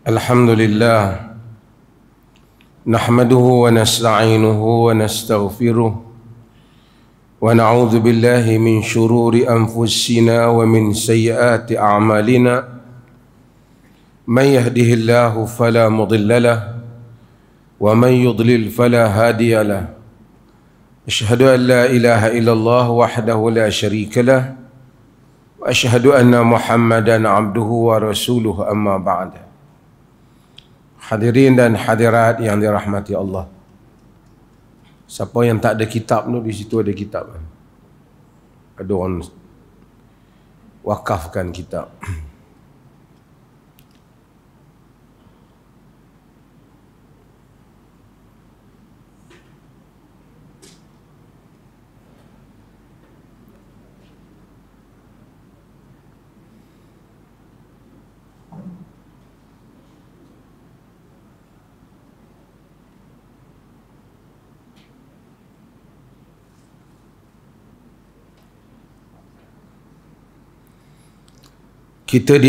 Alhamdulillah, nahmaduhu wa nasta'inuhu wa nastaghfiruh wa na'udzu billahi min shururi anfusina wa min sayyiati a'malina. Man yahdihillahu fala mudilla lahu wa man yudlil fala hadiya lahu. Asyhadu an la ilaha illallah wahdahu la syarika lahu wa asyhadu anna Muhammadan abduhu wa rasuluhu, amma ba'da. Hadirin dan hadirat yang dirahmati Allah. Siapa yang tak ada kitab tu, di situ ada kitab. Ada orang wakafkan kitab. Kita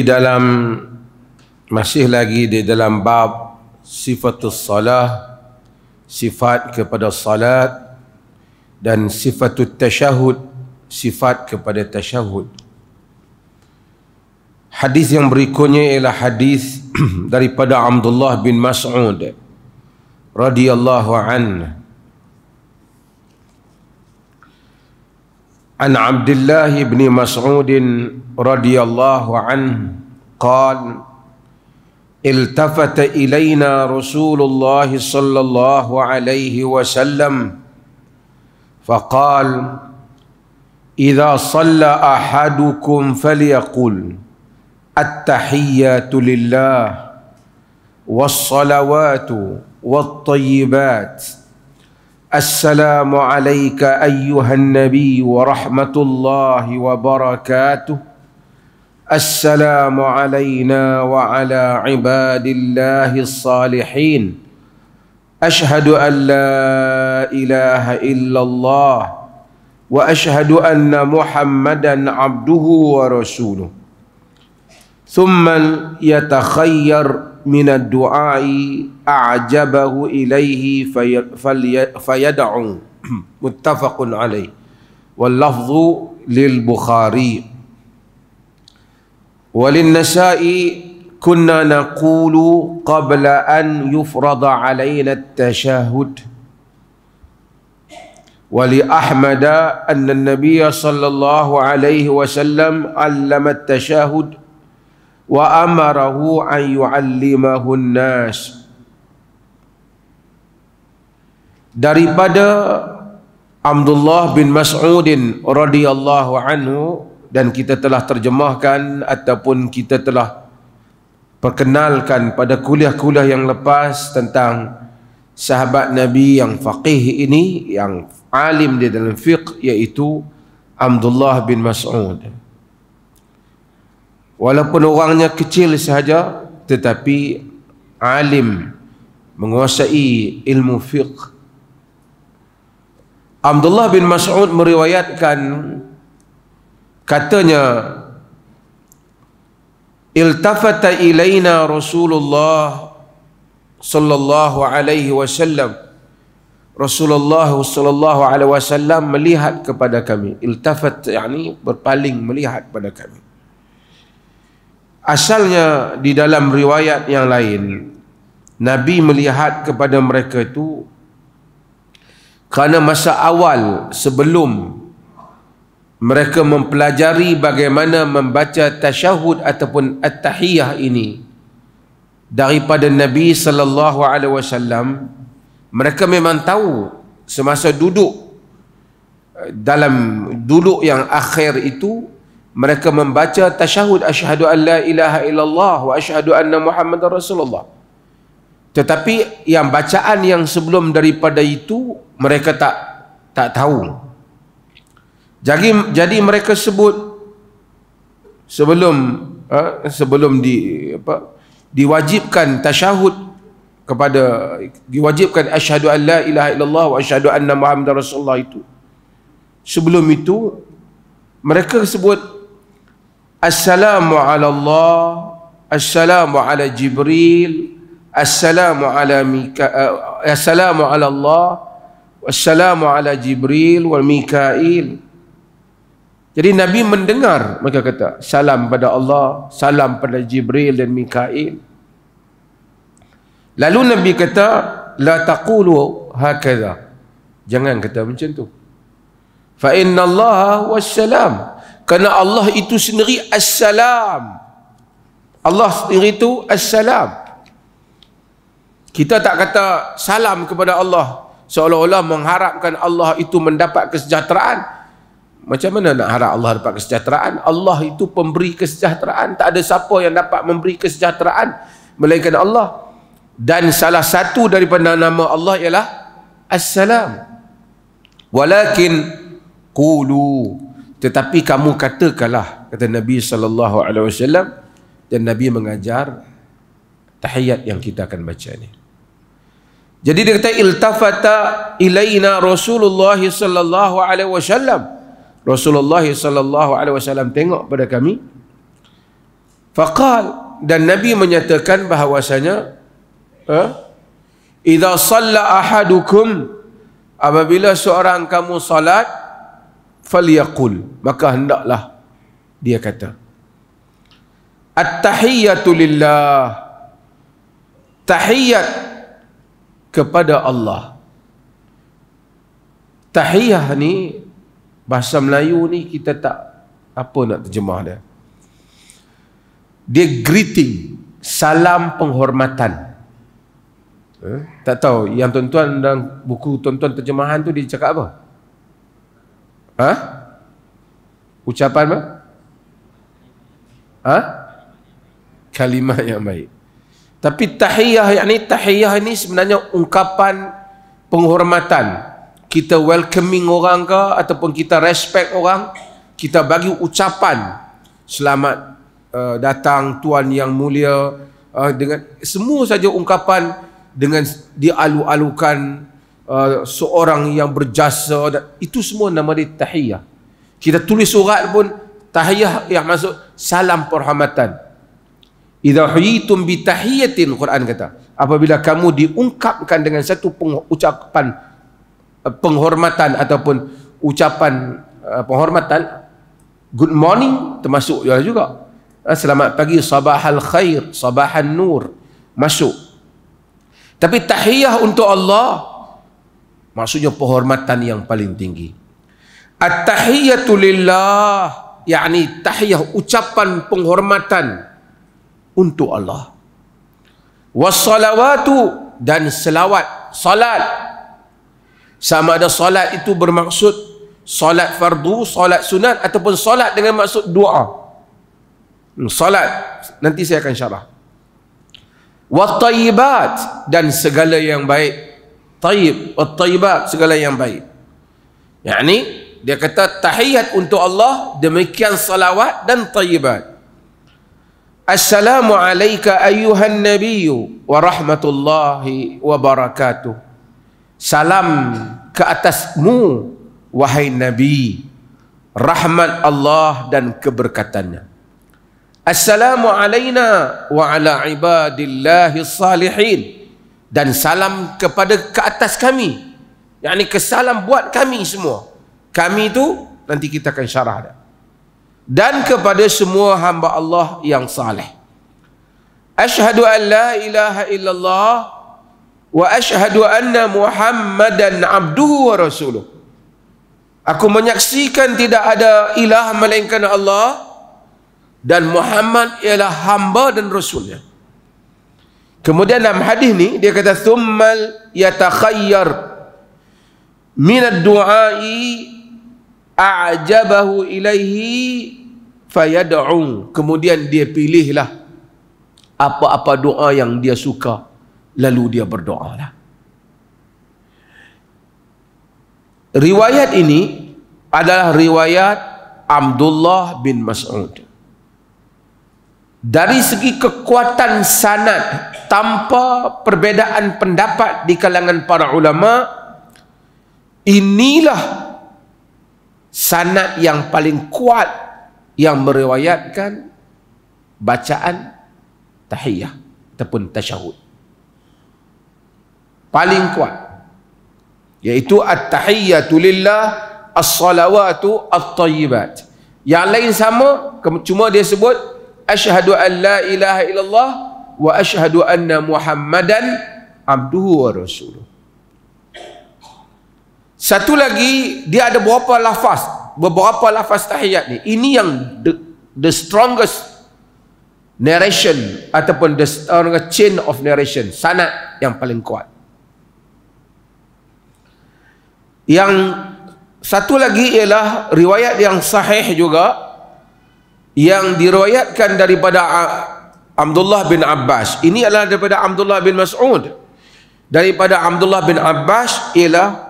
masih lagi di dalam bab sifatus salah, sifat kepada salat, dan sifatut tasyahud, sifat kepada tasyahud. Hadis yang berikutnya ialah hadis daripada Abdullah bin Mas'ud radhiyallahu anhu. An Abdullah bin Mas'ud radhiyallahu anhu qala iltafata ilayna Rasulullah sallallahu alaihi wasallam faqala idza shalla ahadukum falyaqul at-tahiyyatu lillah was-salawatu wat-thayyibat. Assalamu alayka ayyuhan nabi wa rahmatullahi wa barakatuh. Assalamu alayna wa ala ibadillahi salihin. Ashhadu an la ilaha illallah wa ashhadu anna Muhammadan abduhu wa rasuluh. Thumma yatakhayyar min ad-du'ai a'jabahu ilayhi fayad'u. Muttafaqun alayh. Wal lafdhu lil Bukhari. Walin Nasa'i kunna naqulu qabla an yufrada alayna at-tashahhud. Wali Ahmad anna an-nabiy sallallahu alayhi wasallam 'allama at-tashahhud wa amarahu an yu'allimahu an-nas. Daripada Abdullah bin Mas'ud radhiyallahu anhu, dan kita telah terjemahkan ataupun kita telah perkenalkan pada kuliah-kuliah yang lepas tentang sahabat Nabi yang faqih ini, yang alim di dalam fiqh, iaitu Abdullah bin Mas'ud. Walaupun orangnya kecil sahaja, tetapi alim, menguasai ilmu fiqh. Abdullah bin Mas'ud meriwayatkan, katanya, iltafata ilaina Rasulullah sallallahu alaihi wasallam. Rasulullah sallallahu alaihi wasallam melihat kepada kami. Iltafat yakni berpaling, melihat pada kami. Asalnya di dalam riwayat yang lain, Nabi melihat kepada mereka itu kerana masa awal sebelum mereka mempelajari bagaimana membaca tasyahud ataupun at-tahiyyah ini daripada Nabi sallallahu alaihi wasallam, mereka memang tahu semasa duduk dalam duduk yang akhir itu mereka membaca tasyahud asyhadu an la ilaha illallah wa asyhadu anna Muhammadar Rasulullah. Tetapi yang bacaan yang sebelum daripada itu mereka tak tahu. Jadi mereka sebut sebelum diwajibkan tasyahud kepada, diwajibkan asyhadu an la ilaha illallah wa asyhadu anna Muhammadar Rasulullah itu. Sebelum itu mereka sebut assalamu ala Allah assalamu ala Jibril, assalamu ala assalamu ala Allah, wassalamu ala Jibril wal Mikail. Jadi Nabi mendengar mereka kata salam pada Allah, salam pada Jibril dan Mikail. Lalu Nabi kata la taqulu hakadha, jangan kata macam tu. Fa inna Allah wassalam, kerana Allah itu sendiri assalam. Allah sendiri itu assalam. Kita tak kata salam kepada Allah seolah-olah mengharapkan Allah itu mendapat kesejahteraan. Macam mana nak harap Allah dapat kesejahteraan? Allah itu pemberi kesejahteraan. Tak ada siapa yang dapat memberi kesejahteraan melainkan Allah. Dan salah satu daripada nama Allah ialah Assalam. Walakin qulu, tetapi kamu katakanlah, kata Nabi SAW, dan Nabi mengajar tahiyat yang kita akan baca ni. Jadi dia kata iltafata ilaina Rasulullah sallallahu alaihi wasallam. Rasulullah sallallahu alaihi wasallam tengok pada kami. Faqal, dan Nabi menyatakan bahawasanya idza shalla ahadukum, apabila seorang kamu salat, falyaqul, maka hendaklah dia kata at-tahiyyatu lillah, tahiyat kepada Allah. Tahiyah ni bahasa Melayu ni kita tak apa nak terjemah dia. Dia greeting, salam penghormatan. Tak tahu yang tuan-tuan dalam buku tuan-tuan terjemahan tu dia cakap apa? Ucapan apa? Kalimah yang baik. Tapi tahiyah ini sebenarnya ungkapan penghormatan. Kita welcoming orang ke ataupun kita respect orang, kita bagi ucapan selamat datang tuan yang mulia, dengan semua saja ungkapan dengan dialu-alukan seorang yang berjasa, itu semua nama dia tahiyah. Kita tulis surat pun tahiyah yang masuk salam penghormatan. Idza huyitum bi tahiyatin, Quran kata, apabila kamu diungkapkan dengan satu ucapan penghormatan ataupun ucapan penghormatan, good morning termasuk juga. Selamat pagi, sabahal khair, sabahan nur, masuk. Tapi tahiyah untuk Allah maksudnya penghormatan yang paling tinggi. At-tahiyyatu lillah, yakni tahiyah ucapan penghormatan untuk Allah. Wassalawatu, dan selawat, salat. Sama ada salat itu bermaksud salat fardu, salat sunat, ataupun salat dengan maksud doa. Salat nanti saya akan syarah. Wat-tayyibat, dan segala yang baik. Tayyib, wat-tayyibat, segala yang baik. Yakni dia kata tahiyat untuk Allah, demikian salawat dan tayyibat. Assalamu alayka ayyuhan nabiyyu wa rahmatullahi wa barakatuh. Salam ke atasmu wahai Nabi, rahmat Allah dan keberkatannya. Assalamu alayna wa ala ibadillahi salihin, dan salam kepada ke atas kami, yakni kesalam buat kami semua. Kami itu nanti kita akan syarah dah. Dan kepada semua hamba Allah yang saleh. Asyhadu an la ilaha illallah wa asyhadu anna Muhammadan abduhu wa rasuluh. Aku menyaksikan tidak ada ilah melainkan Allah, dan Muhammad ialah hamba dan rasulnya. Kemudian dalam hadis ni dia kata thummal yatakhayyar min ad-du'ai a'jabahu ilaihi fayad'u. Kemudian dia pilihlah apa-apa doa yang dia suka, lalu dia berdoalah. Riwayat ini adalah riwayat Abdullah bin Mas'ud. Dari segi kekuatan sanad, tanpa perbezaan pendapat di kalangan para ulama, inilah sanad yang paling kuat yang meriwayatkan bacaan tahiyah ataupun tasyahud. Paling kuat iaitu at-tahiyyatu lillah, as-salawatu at-tayyibat. Yang lain sama, cuma dia sebut asyhadu an la ilaha illallah wa asyhadu anna Muhammadan abduhu wa rasuluh. Satu lagi, dia ada beberapa lafaz tahiyat ni. Ini yang the strongest narration ataupun the strongest chain of narration, sanad yang paling kuat. Yang satu lagi ialah riwayat yang sahih juga, yang diriwayatkan daripada Abdullah bin Abbas. Ini adalah daripada Abdullah bin Mas'ud. Daripada Abdullah bin Abbas ialah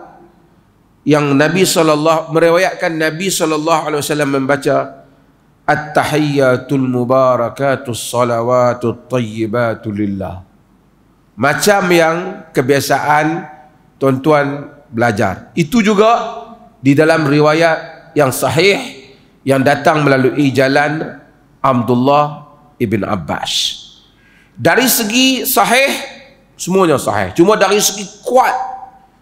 yang Nabi meriwayatkan Nabi SAW membaca at-tahiyyatul mubarakatus salawatut tayyibatu lillah. Macam yang kebiasaan tuan-tuan belajar. Itu juga di dalam riwayat yang sahih yang datang melalui jalan Abdullah ibn Abbas. Dari segi sahih, semuanya sahih. Cuma dari segi kuat,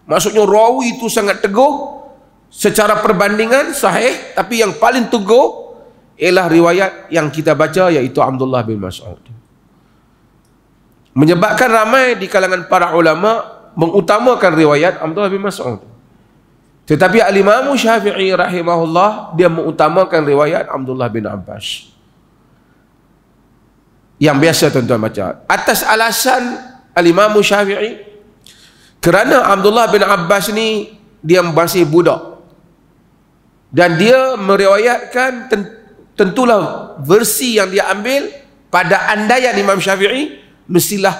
maksudnya rawi itu sangat teguh, secara perbandingan sahih, tapi yang paling teguh ialah riwayat yang kita baca, iaitu Abdullah bin Mas'ud. Menyebabkan ramai di kalangan para ulama mengutamakan riwayat Abdullah bin Mas'ud. Tetapi Al-Imam Syafi'i rahimahullah, dia mengutamakan riwayat Abdullah bin Abbas. Yang biasa tuan-tuan baca. Atas alasan Al-Imam Syafi'i, kerana Abdullah bin Abbas ni dia masih budak. Dan dia meriwayatkan, tentulah versi yang dia ambil pada andaian Imam Syafi'i mestilah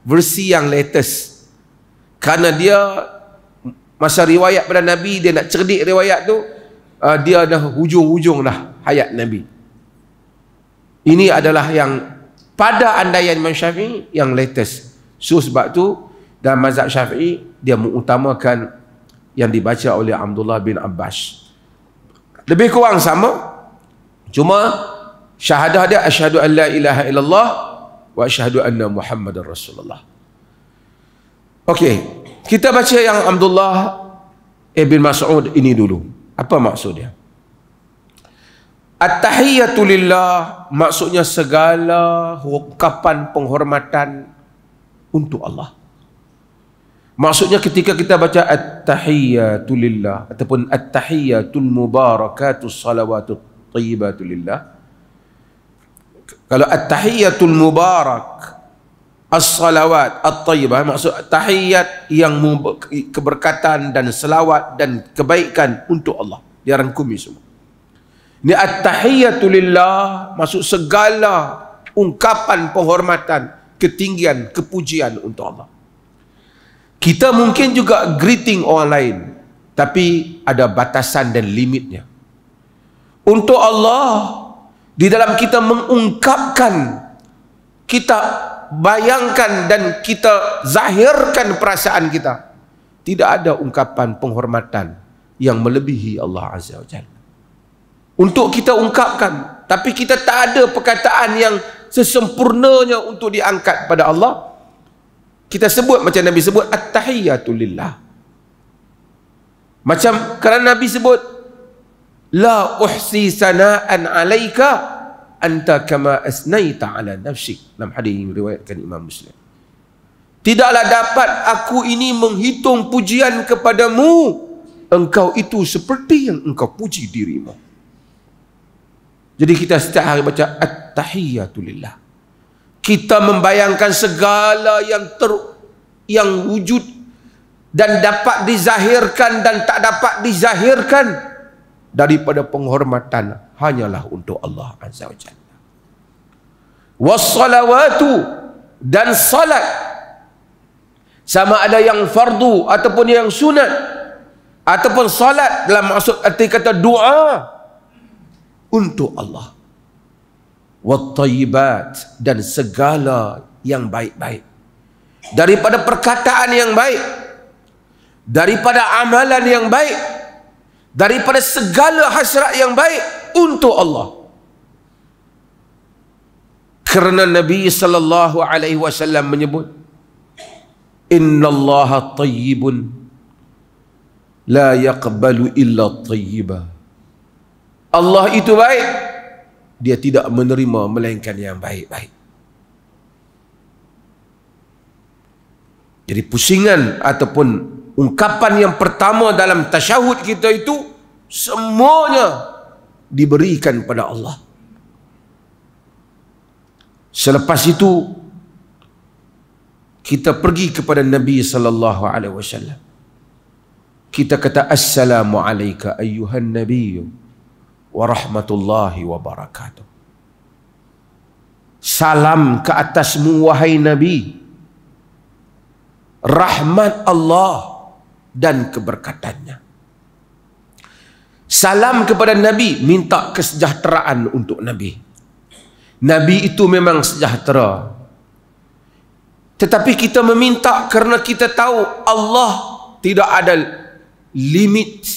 versi yang latest. Kerana dia masa riwayat pada Nabi, dia nak cerdik riwayat tu, dia dah hujung-hujung dah hayat Nabi. Ini adalah yang pada andaian Imam Syafi'i yang latest. So sebab tu dalam mazhab Syafi'i dia mengutamakan yang dibaca oleh Abdullah bin Abbas. Lebih kurang sama, cuma syahadah dia asyhadu an la ilaha illallah wa asyhadu anna Muhammadar Rasulullah. Okey, kita baca yang Abdullah ibn Mas'ud ini dulu. Apa maksudnya? At-tahiyyatu lillah, maksudnya segala ungkapan penghormatan untuk Allah. Maksudnya ketika kita baca at-tahiyyatu lillah ataupun at-tahiyyatul mubarakatus salawatut tayyibatu lillah, kalau at-tahiyyatul mubarak as-salawat at-tayyibah, maksud tahiyat yang keberkatan dan selawat dan kebaikan untuk Allah, dia rangkumi semua. Ini at-tahiyyatu lillah, maksud segala ungkapan penghormatan, ketinggian, kepujian untuk Allah. Kita mungkin juga greeting orang lain, tapi ada batasan dan limitnya. Untuk Allah, di dalam kita mengungkapkan, kita bayangkan dan kita zahirkan perasaan kita, tidak ada ungkapan penghormatan yang melebihi Allah Azza wa Jalla. Untuk kita ungkapkan, tapi kita tak ada perkataan yang sesempurnanya untuk diangkat pada Allah. Kita sebut macam Nabi sebut at-tahiyyatu lillah. Macam kerana Nabi sebut la uhsi sana'an 'alaika anta kama asnaita 'ala nafsik, dalam hadis yang diriwayatkan Imam Muslim. Tidaklah dapat aku ini menghitung pujian kepadamu, engkau itu seperti yang engkau puji dirimu. Jadi kita setiap hari baca at-tahiyyatu lillah. Kita membayangkan segala yang wujud dan dapat dizahirkan dan tak dapat dizahirkan daripada penghormatan hanyalah untuk Allah Azza wa Jalla. Wassalawatu, dan salat, sama ada yang fardu ataupun yang sunat, ataupun salat dalam maksud arti kata doa untuk Allah. Wattayyibat, dan segala yang baik-baik, daripada perkataan yang baik, daripada amalan yang baik, daripada segala hasrat yang baik untuk Allah. Kerana Nabi sallallahu alaihi wasallam menyebut, innallaha tayyibun la yaqbalu illa tayyiba. Allah itu baik, dia tidak menerima melainkan yang baik-baik. Jadi pusingan ataupun ungkapan yang pertama dalam tasyahud kita itu semuanya diberikan pada Allah. Selepas itu kita pergi kepada Nabi sallallahu alaihi wasallam. Kita kata assalamu alayka ayyuhan nabiyyu wa rahmatullahi wa barakatuh. Salam ke atasmu wahai Nabi, rahmat Allah dan keberkatannya. Salam kepada Nabi, minta kesejahteraan untuk Nabi. Nabi itu memang sejahtera, tetapi kita meminta kerana kita tahu Allah tidak ada limit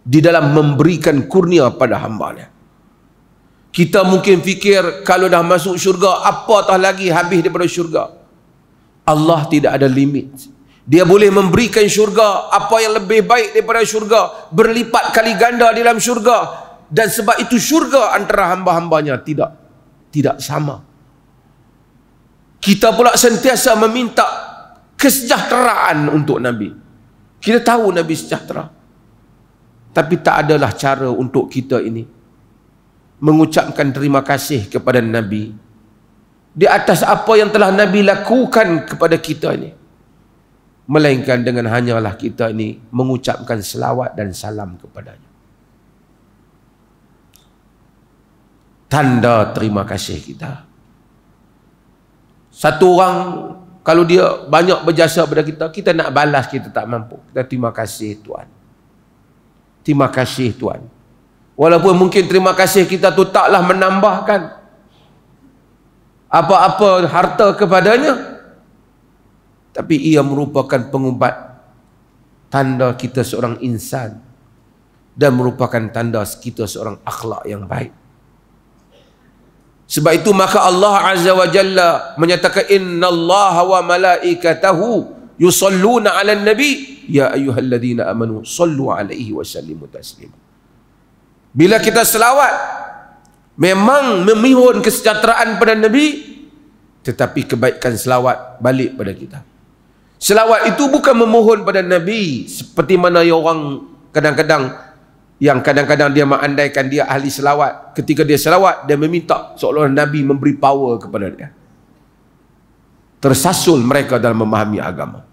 di dalam memberikan kurnia pada hamba-Nya. Kita mungkin fikir kalau dah masuk syurga, apatah lagi habis daripada syurga. Allah tidak ada limit. Dia boleh memberikan syurga apa yang lebih baik daripada syurga, berlipat kali ganda di dalam syurga. Dan sebab itu syurga antara hamba-hambanya tidak sama. Kita pula sentiasa meminta kesejahteraan untuk Nabi. Kita tahu Nabi sejahtera, tapi tak adalah cara untuk kita ini mengucapkan terima kasih kepada Nabi di atas apa yang telah Nabi lakukan kepada kita ini, melainkan dengan hanyalah kita ini mengucapkan selawat dan salam kepadanya. Tanda terima kasih kita. Satu orang kalau dia banyak berjasa pada kita, kita nak balas kita tak mampu. Kita terima kasih Tuhan. Terima kasih Tuhan. Walaupun mungkin terima kasih kita tu taklah menambahkan apa-apa harta kepadanya, tapi ia merupakan pengubat tanda kita seorang insan dan merupakan tanda kita seorang akhlak yang baik. Sebab itu maka Allah Azza wa Jalla menyatakan innallaha wa malaikatahu yusalluna 'alan nabi ya ayyuhalladzina amanu sallu 'alaihi wa sallimu taslima. Bila kita selawat memang memihun kesejahteraan pada Nabi, tetapi kebaikan selawat balik pada kita. Selawat itu bukan memohon pada Nabi seperti mana yang orang kadang-kadang dia mengandaikan dia ahli selawat. Ketika dia selawat, dia meminta seolah-olah Nabi memberi power kepada dia. Tersasul mereka dalam memahami agama.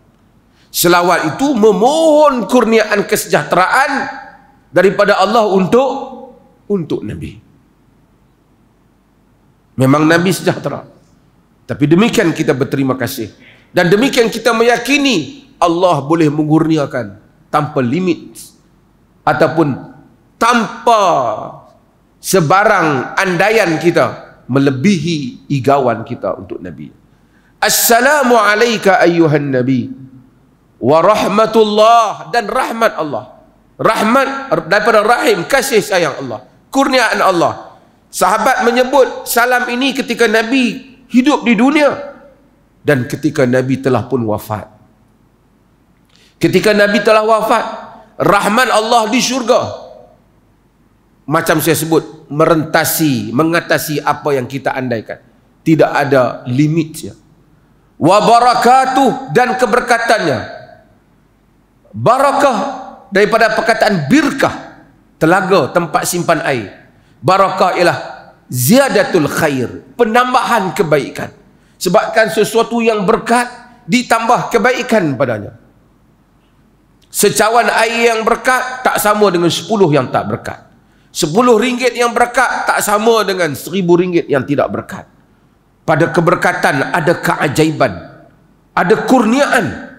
Selawat itu memohon kurniaan kesejahteraan daripada Allah untuk Nabi. Memang Nabi sejahtera, tapi demikian kita berterima kasih. Dan demikian kita meyakini Allah boleh mengurniakan tanpa limit ataupun tanpa sebarang andaian kita melebihi igauan kita untuk Nabi. Assalamu alayka ayyuhan Nabi wa rahmatullah, dan rahmat Allah. Rahmat daripada rahim, kasih sayang Allah, kurniaan Allah. Sahabat menyebut salam ini ketika Nabi hidup di dunia dan ketika Nabi telah pun wafat. Ketika Nabi telah wafat, rahmat Allah di syurga, macam saya sebut, mengatasi apa yang kita andaikan. Tidak ada limitnya. Wa barakatuh, dan keberkatannya. Barakah daripada perkataan birkah, telaga, tempat simpan air. Barakah ialah ziyadatul khair, penambahan kebaikan. Sebabkan sesuatu yang berkat ditambah kebaikan padanya. Secawan air yang berkat tak sama dengan 10 yang tak berkat. 10 ringgit yang berkat tak sama dengan 1000 ringgit yang tidak berkat. Pada keberkatan ada keajaiban, ada kurniaan.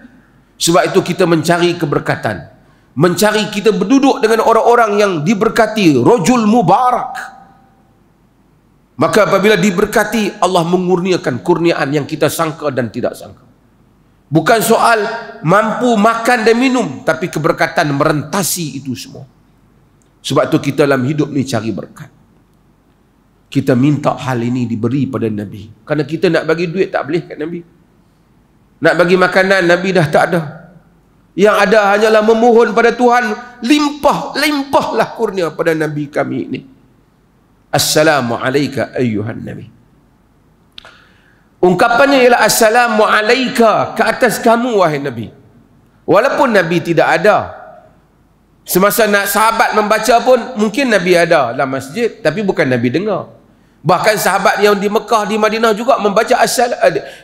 Sebab itu kita mencari keberkatan, mencari kita berduduk dengan orang-orang yang diberkati, rajul mubarak. Maka apabila diberkati, Allah mengurniakan kurniaan yang kita sangka dan tidak sangka. Bukan soal mampu makan dan minum, tapi keberkatan merentasi itu semua. Sebab itu kita dalam hidup ni cari berkat. kita minta hal ini diberi pada Nabi. Kerana kita nak bagi duit tak boleh kat Nabi. Nak bagi makanan, Nabi dah tak ada. Yang ada hanyalah memohon pada Tuhan, limpahlah kurnia pada Nabi kami ini. Assalamu alayka ayyuhan Nabi. Ungkapannya ialah assalamu alayka, ke atas kamu wahai Nabi. Walaupun Nabi tidak ada, semasa nak sahabat membaca pun mungkin Nabi ada dalam masjid, tapi bukan Nabi dengar. Bahkan sahabat yang di Mekah, di Madinah juga membaca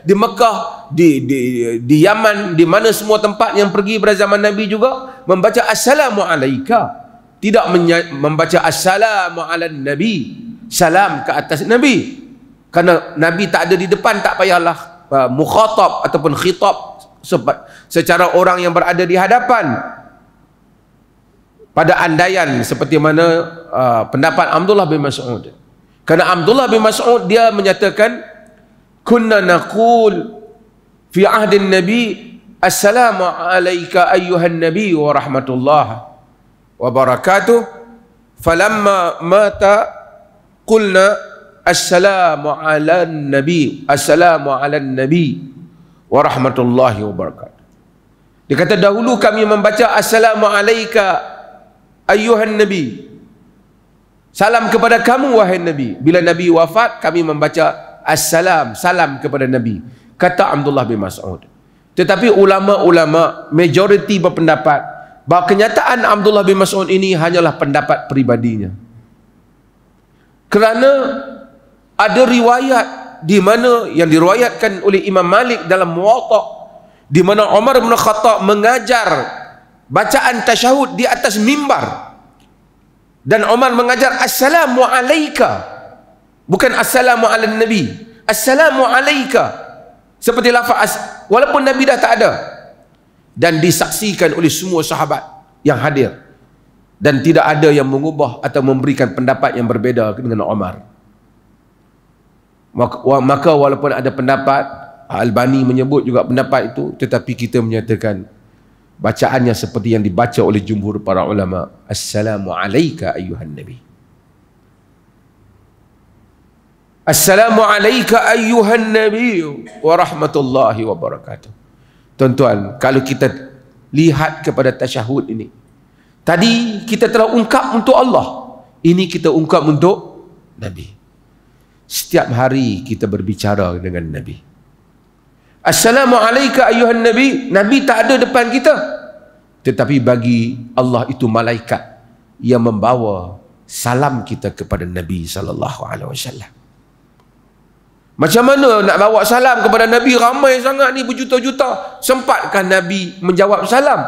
di Mekah, di Yaman, di mana semua tempat yang pergi pada zaman Nabi juga membaca assalamu alayka, tidak membaca assalamu ala Nabi, salam ke atas Nabi. Kerana Nabi tak ada di depan, tak payahlah mukhatab ataupun khitab secara orang yang berada di hadapan. Pada andaian seperti mana pendapat Abdullah bin Mas'ud. Kerana Abdullah bin Mas'ud dia menyatakan, kunna naqul fi ahdin Nabi assalamu alayka ayyuhan Nabi wa rahmatullah wa barakatuh, falamma mata qulna assalamu ala Nabi, assalamu ala Nabi wa rahmatullahi wa barakatuh. Dia kata dahulu kami membaca assalamu alayka ayyuhan Nabi, salam kepada kamu wahai Nabi. Bila Nabi wafat kami membaca assalam, salam kepada Nabi, kata Abdullah bin Mas'ud. Tetapi ulama-ulama majoriti berpendapat bahawa kenyataan Abdullah bin Mas'ud ini hanyalah pendapat peribadinya. Kerana ada riwayat di mana yang diriwayatkan oleh Imam Malik dalam Muwatta, di mana Umar bin Khattab mengajar bacaan tasyahud di atas mimbar. Dan Umar mengajar assalamu alayka, bukan assalamu ala Nabi, assalamu alayka, seperti lafaz walaupun Nabi dah tak ada. Dan disaksikan oleh semua sahabat yang hadir, dan tidak ada yang mengubah atau memberikan pendapat yang berbeza dengan Umar. Maka walaupun ada pendapat, Al-Albani menyebut juga pendapat itu, tetapi kita menyatakan bacaannya seperti yang dibaca oleh jumhur para ulama, assalamu alayka ayyuhan Nabi, assalamu alayka ayyuhan Nabi wa rahmatullahi wa barakatuh. Tuan-tuan, kalau kita lihat kepada tasyahud ini, tadi kita telah ungkap untuk Allah, ini kita ungkap untuk Nabi. Setiap hari kita berbicara dengan Nabi. Assalamu alayka ayyuhan Nabi, Nabi tak ada depan kita, tetapi bagi Allah itu malaikat yang membawa salam kita kepada Nabi SAW. Macam mana nak bawa salam kepada Nabi? Ramai sangat ni, berjuta-juta. Sempatkah Nabi menjawab salam?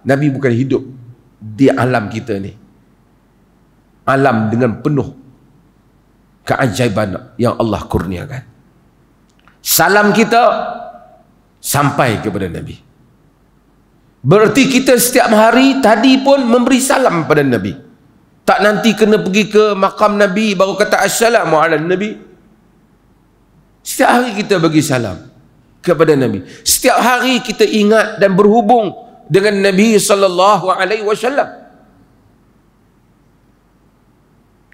Nabi bukan hidup di alam kita ni, alam dengan penuh keajaiban yang Allah kurniakan. Salam kita sampai kepada Nabi. Berarti kita setiap hari tadi pun memberi salam pada Nabi. Tak nanti kena pergi ke makam Nabi baru kata assalamu ala Nabi. Setiap hari kita bagi salam kepada Nabi. Setiap hari kita ingat dan berhubung dengan Nabi sallallahu alaihi wasallam.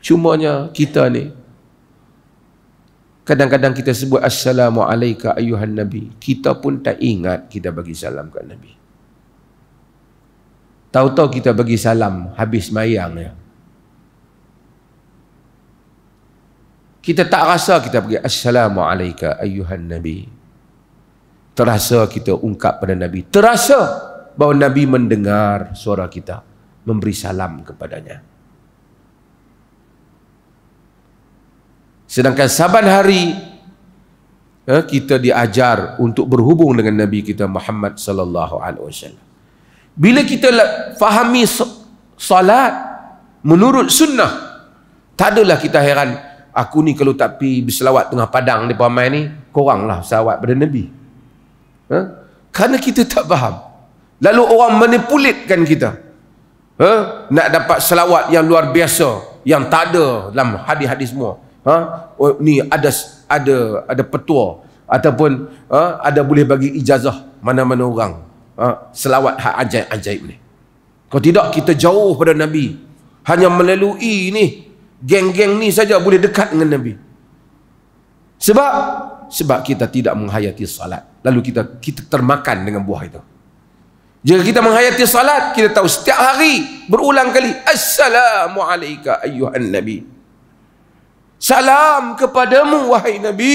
Cumanya kita ni kadang-kadang kita sebut assalamu alayka ayyuhan Nabi, kita pun tak ingat kita bagi salam kat Nabi. Tahu-tahu kita bagi salam habis mayang ya. Kita tak rasa kita pergi assalamu alayka ayyuhan Nabi. Terasa kita ungkap pada Nabi, terasa bahawa Nabi mendengar suara kita, memberi salam kepadanya. Sedangkan saban hari kita diajar untuk berhubung dengan Nabi kita Muhammad sallallahu alaihi wasallam. Bila kita fahami salat menurut sunnah, tak adalah kita heran, aku ni kalau tak pergi berselawat tengah padang di Pamai ni, koranglah selawat pada Nabi. Kerana kita tak faham. Lalu orang manipulitkan kita. Nak dapat selawat yang luar biasa, yang tak ada dalam hadis-hadis semua. Ni ada petua ataupun ada boleh bagi ijazah mana-mana orang selawat hak ajaib-ajaib ni. Kalau tidak kita jauh pada Nabi, hanya melalui ni Geng-geng ni saja boleh dekat dengan Nabi. Sebab kita tidak menghayati salat. Lalu kita termakan dengan buah itu. Jika kita menghayati salat, kita tahu setiap hari berulang kali, assalamu alayka ayyuhan nabi. Salam kepadamu wahai Nabi,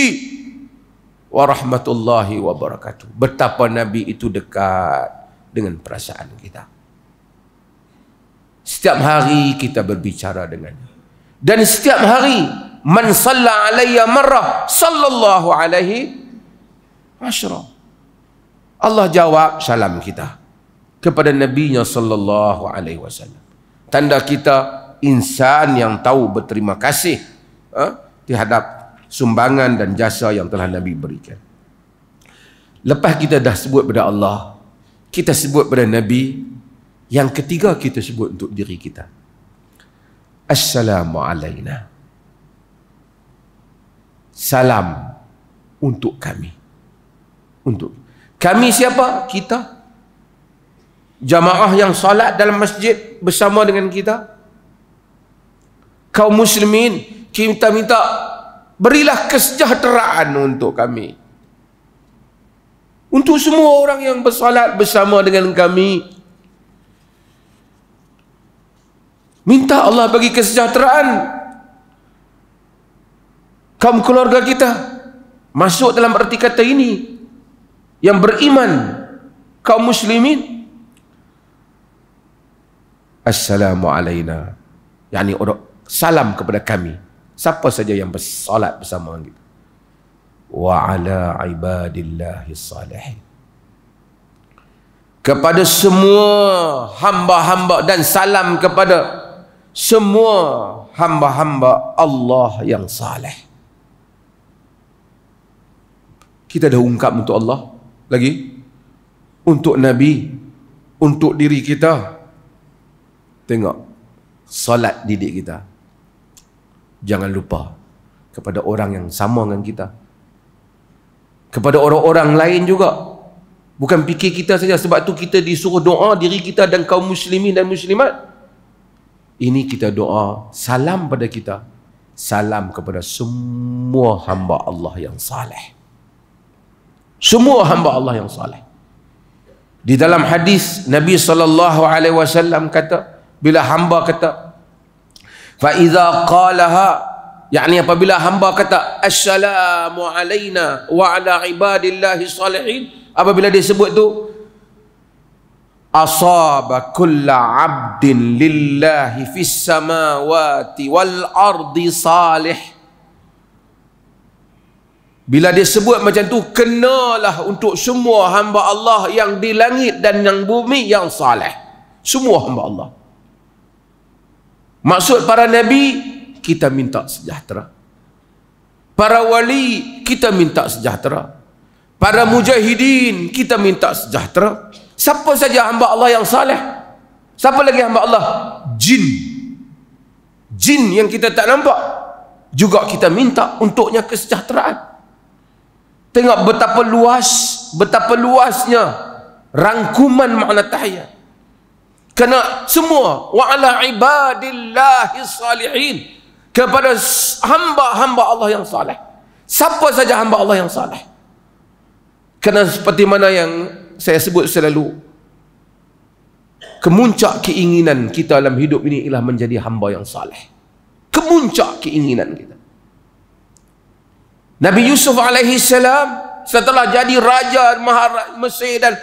wa rahmatullahi wa barakatuh. Betapa Nabi itu dekat dengan perasaan kita. Setiap hari kita berbicara dengannya. Dan setiap hari, man salla alayya marrah, sallallahu alaihi asyra. Allah jawab salam kita kepada Nabi-Nya sallallahu alaihi wasallam. Tanda kita insan yang tahu berterima kasih terhadap sumbangan dan jasa yang telah Nabi berikan. Lepas kita dah sebut pada Allah, kita sebut pada Nabi, yang ketiga kita sebut untuk diri kita. Assalamu alayna. Salam untuk kami. Untuk kami siapa? Kita. Jamaah yang salat dalam masjid bersama dengan kita. Kaum muslimin, kita minta berilah kesejahteraan untuk kami. Untuk semua orang yang bersalat bersama dengan kami. Minta Allah bagi kesejahteraan. Kaum keluarga kita masuk dalam erti kata ini, yang beriman, kaum muslimin. Assalamu alayna, yakni salam kepada kami, siapa saja yang bersalat bersama kita. Wa ala ibadillahi salihin, kepada semua hamba-hamba, dan salam kepada semua hamba-hamba Allah yang saleh. Kita dah ungkap untuk Allah, lagi untuk Nabi, untuk diri kita. Tengok salat didik kita. Jangan lupa kepada orang yang sama dengan kita, kepada orang-orang lain juga. Bukan fikir kita saja. Sebab tu kita disuruh doa diri kita dan kaum muslimin dan muslimat. Ini kita doa salam pada kita, salam kepada semua hamba Allah yang saleh. Semua hamba Allah yang saleh. Di dalam hadis Nabi SAW kata, bila hamba kata, fa iza qalaha, yakni apabila hamba kata assalamu alayna wa ala ibadillahi salihin, apabila dia sebut tu, asaba kulla abdin lillahi fis samawati wal ardi salih. Bila dia sebut macam tu, kenalah untuk semua hamba Allah yang di langit dan yang bumi yang saleh. Semua hamba Allah. Maksud para nabi, kita minta sejahtera. Para wali, kita minta sejahtera. Para mujahidin, kita minta sejahtera. Siapa saja hamba Allah yang saleh. Siapa lagi hamba Allah? Jin. Jin yang kita tak nampak juga kita minta untuknya kesejahteraan. Tengok betapa luasnya rangkuman makna tahiyat. Kerana semua wa ala ibadillahi salihin, kepada hamba-hamba Allah yang saleh. Siapa saja hamba Allah yang saleh. Kerana seperti mana yang saya sebut selalu, kemuncak keinginan kita dalam hidup ini ialah menjadi hamba yang saleh. Kemuncak keinginan kita. Nabi Yusuf alaihi salam setelah jadi raja Mesir dan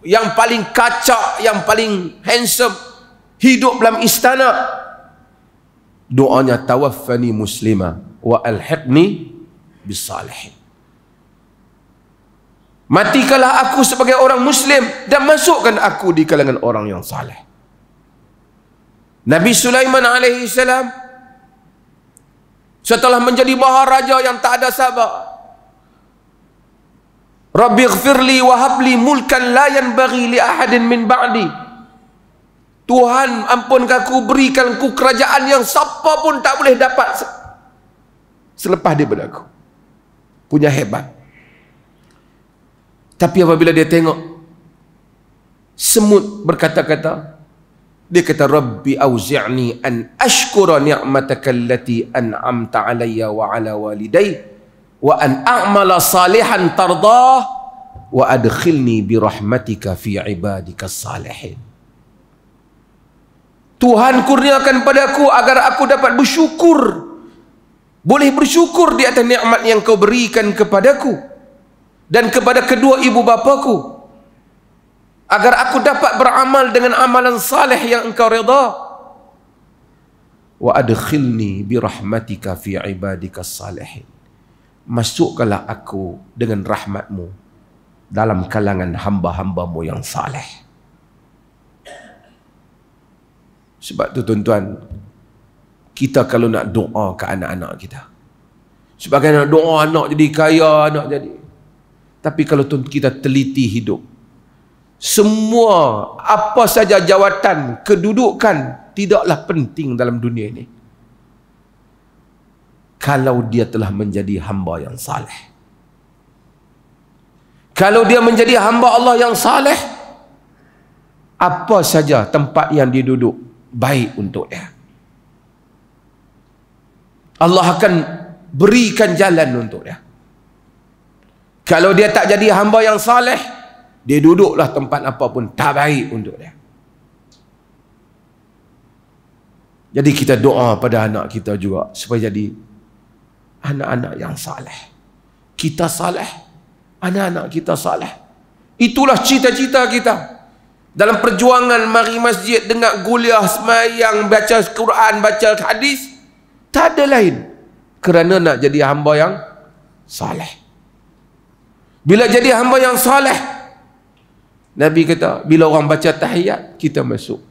yang paling kacak, yang paling handsome, hidup dalam istana, doanya tawaffani muslima wa alhiqni bisalihin. Matikanlah aku sebagai orang muslim dan masukkan aku di kalangan orang yang saleh. Nabi Sulaiman alaihi salam setelah menjadi maharaja yang tak ada sabar, Rabbi ighfirli wa habli mulkan la yanbaghi li ahadin min ba'di. Tuhan, ampunkan aku, berikan aku kerajaan yang siapa pun tak boleh dapat selepas daripada aku. Punya hebat. Tapi apabila dia tengok semut berkata-kata, Dia kata, Rabbi auzi'ni an ashkura ni'mataka allati an'amta alayya wa ala walidayya wa an a'mala salihan tardah wa adkhilni bi rahmatika fi ibadika salihin. Tuhan kurniakan padaku agar aku dapat bersyukur, boleh bersyukur di atas nikmat yang kau berikan kepadaku dan kepada kedua ibu bapaku, agar aku dapat beramal dengan amalan saleh yang engkau redha. Wa adkhilni bi rahmatika fi ibadika salihin. Masukkanlah aku dengan rahmatmu dalam kalangan hamba-hambamu yang saleh. Sebab tu tuan-tuan, kita kalau nak doa ke anak-anak kita, sebagai nak doa anak jadi kaya, anak jadi, tapi kalau kita teliti hidup, semua apa saja jawatan, kedudukan tidaklah penting dalam dunia ini kalau dia telah menjadi hamba yang saleh. Kalau dia menjadi hamba Allah yang saleh, apa saja tempat yang dia duduk baik untuk dia. Allah akan berikan jalan untuk dia. Kalau dia tak jadi hamba yang saleh, dia duduklah tempat apa pun tak baik untuk dia. Jadi kita doa pada anak kita juga supaya jadi anak-anak yang saleh. Kita saleh, anak-anak kita saleh. Itulah cita-cita kita. Dalam perjuangan mari masjid, dengar kuliah, semayang, baca Quran, baca hadis, tak ada lain kerana nak jadi hamba yang saleh. Bila jadi hamba yang saleh, Nabi kata, bila orang baca tahiyat, kita masuk.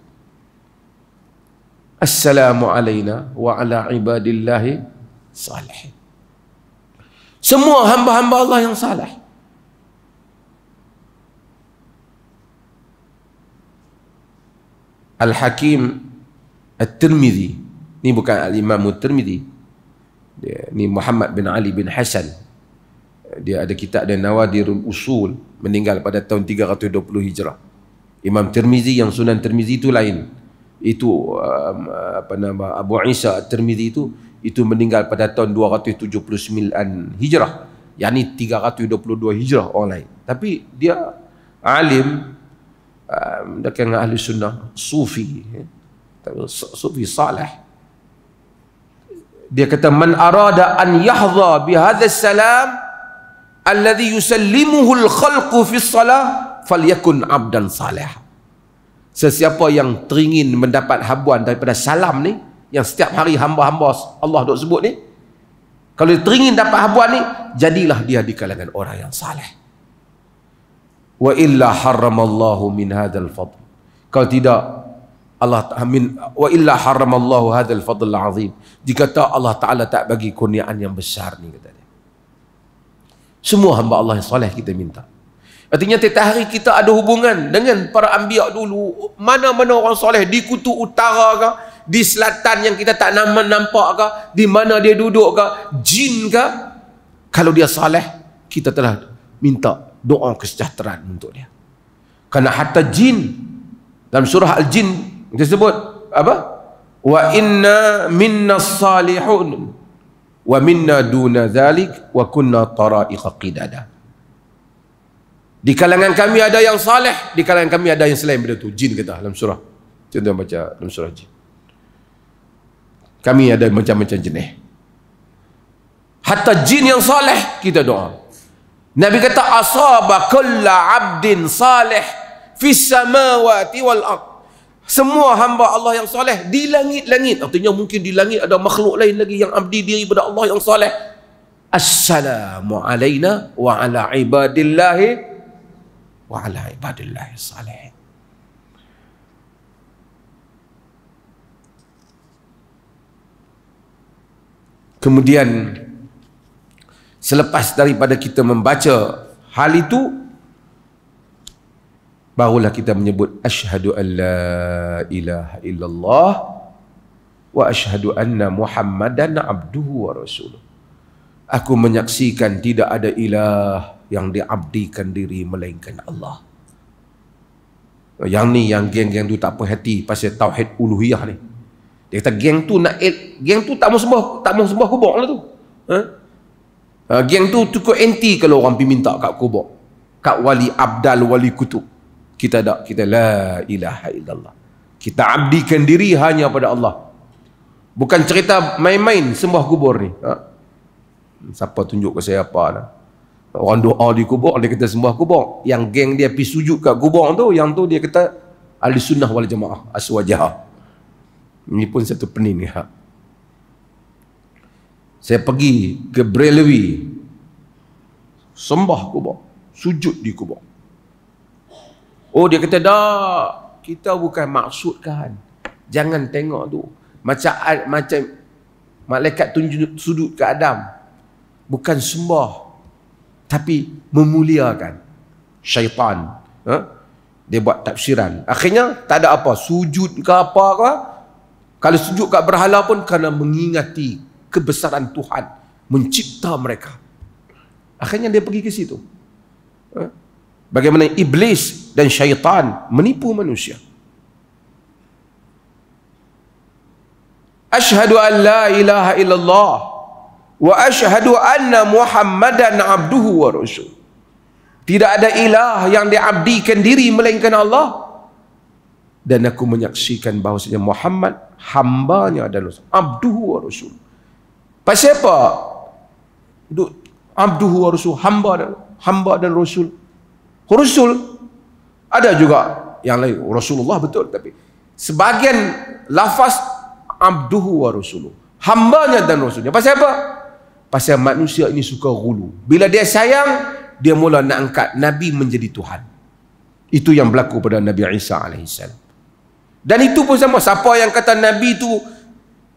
Assalamu alayna wa ala ibadillahi salihin. Semua hamba-hamba Allah yang saleh. Al-Hakim At-Tirmidzi, ni bukan Al-Imam At-Tirmidzi, ni Muhammad bin Ali bin Hasan. Dia ada kitab dan Nawadirul Usul, meninggal pada tahun 320 Hijrah. Imam Tirmizi yang Sunan Tirmizi itu lain. Itu apa nama, Abu Isa At-Tirmizi itu meninggal pada tahun 279 Hijrah. yakni 322 Hijrah orang lain. Tapi dia alim, dia kena ahli sunnah, sufi, sufi salih. Dia kata, man arada an yahdha bi hadha salam alladhi yusallimuhu al-khalqu fi salah falyakun abdan salih. Sesiapa yang teringin mendapat habuan daripada salam ni, yang setiap hari hamba-hamba Allah duk sebut ni, kalau dia teringin dapat habuan ni, jadilah dia di kalangan orang yang salih. Wa illa haramallahu min hadzal fadl. Kalau tidak, Allah min wa illa haramallahu hadzal fadl azim. Jika tak, Allah Taala tak bagi kurniaan yang besar ni, kata dia. Semua hamba Allah yang salih kita minta. Artinya tiap hari kita ada hubungan dengan para anbiya dulu. Mana-mana orang soleh, di kutub utara ke, di selatan yang kita tak nampak ke, di mana dia duduk ke, jin ke, kalau dia soleh, kita telah minta doa kesejahteraan untuk dia. Kerana hatta jin, dalam surah Al-Jin kita sebut apa? Wa inna minna salihun wa minna duna dhalik wa kunna tara'iqa qidada. Di kalangan kami ada yang saleh, di kalangan kami ada yang selain benda tu. Jin kata dalam surah. Contoh baca dalam surah jin. Kami ada macam-macam jenis. Hatta jin yang saleh kita doa. Nabi kata, asaba kulla abdin salih fis samawati wal ard. Semua hamba Allah yang saleh di langit-langit. Artinya mungkin di langit ada makhluk lain lagi yang abdi diri pada Allah yang saleh. Assalamu alayna wa ala ibadillahi wa ala ibadillahi salihin. Kemudian selepas daripada kita membaca hal itu, barulah kita menyebut asyhadu an la ilaha illallah wa asyhadu anna muhammadan abduhu wa rasuluh. Aku menyaksikan tidak ada ilah yang diabdikan diri melainkan Allah. Yang ni, yang geng-geng tu tak puas hati pasal tauhid uluhiyah ni. Dia kata geng tu tak mau sembah kubur lah tu. Geng tu cukup anti kalau orang pergi minta kat kubur, kat wali abdal, wali kutub. Kita tak, kita la ilaha illallah. Kita abdikan diri hanya pada Allah. Bukan cerita main-main sembah kubur ni. Siapa tunjuk ke saya apa lah. Orang doa di kubur, dia kata sembah kubur. Yang geng dia pergi sujud kat kubur tu, yang tu dia kata ahli sunnah wal jamaah, aswajah. Ini pun satu pening ya. Saya pergi ke Brelewi, sembah kubur, sujud di kubur. Oh, dia kata dah, kita bukan maksudkan. Jangan tengok tu. Macam malaikat tunjuk sudut ke Adam. Bukan sembah, tapi memuliakan syaitan. Dia buat tafsiran. Akhirnya tak ada apa, sujud ke apa ke. Kalau sujud kat berhala pun kerana mengingati kebesaran Tuhan mencipta mereka. Akhirnya dia pergi ke situ. Bagaimana iblis dan syaitan menipu manusia. Asyhadu an la ilaha illallah wa asyhadu anna Muhammadan abduhu wa rasul. Tidak ada ilah yang diabdikan diri melainkan Allah, dan aku menyaksikan bahawasanya Muhammad hambanya dan rasul, abduhu wa rasul. Pasal apa? Abduhu wa rasul, hamba dan rasul. Rasul ada juga yang lain, Rasulullah betul, tapi sebagian lafaz abduhu wa rasuluh, hambanya dan rasulnya. Pasal apa? Pasal manusia ini suka ghulu. Bila dia sayang, dia mula nak angkat Nabi menjadi Tuhan. Itu yang berlaku pada Nabi Isa AS. Dan itu pun sama. Siapa yang kata Nabi itu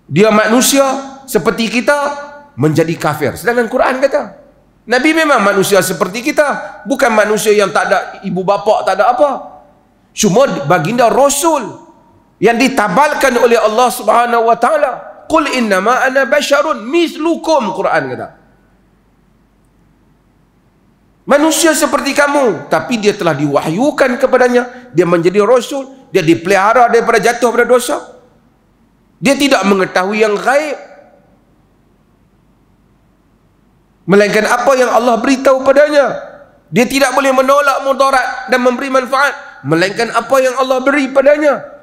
dia manusia seperti kita, menjadi kafir. Sedangkan Quran kata Nabi memang manusia seperti kita, bukan manusia yang tak ada ibu bapa, tak ada apa. Cuma baginda Rasul yang ditabalkan oleh Allah Subhanahu wa taala. Qul innama ana basyarun mislukum, Quran kata. Manusia seperti kamu, tapi dia telah diwahyukan kepadanya, dia menjadi rasul, dia dipelihara daripada jatuh pada dosa. Dia tidak mengetahui yang gaib, melainkan apa yang Allah beritahu padanya. Dia tidak boleh menolak mudarat dan memberi manfaat, melainkan apa yang Allah beri padanya.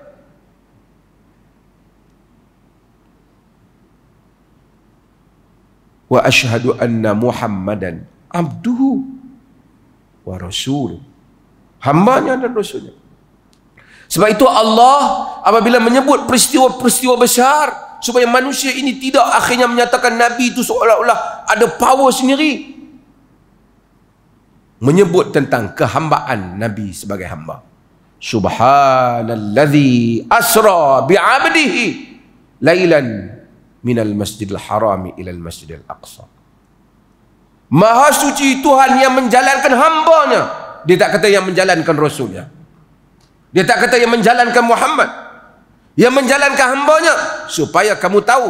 Wa asyhadu anna Muhammadan abduhu wa rasul, hambanya dan rasulnya. Sebab itu Allah apabila menyebut peristiwa-peristiwa besar, supaya manusia ini tidak akhirnya menyatakan Nabi itu seolah-olah ada power sendiri, menyebut tentang kehambaan Nabi sebagai hamba. Subhanalladzi asra bi'abdihi lailan minal masjidil harami ilal masjidil aqsa. Maha suci Tuhan yang menjalankan hambanya. Dia tak kata yang menjalankan rasulnya. Dia tak kata yang menjalankan Muhammad. Yang menjalankan hambanya. Supaya kamu tahu,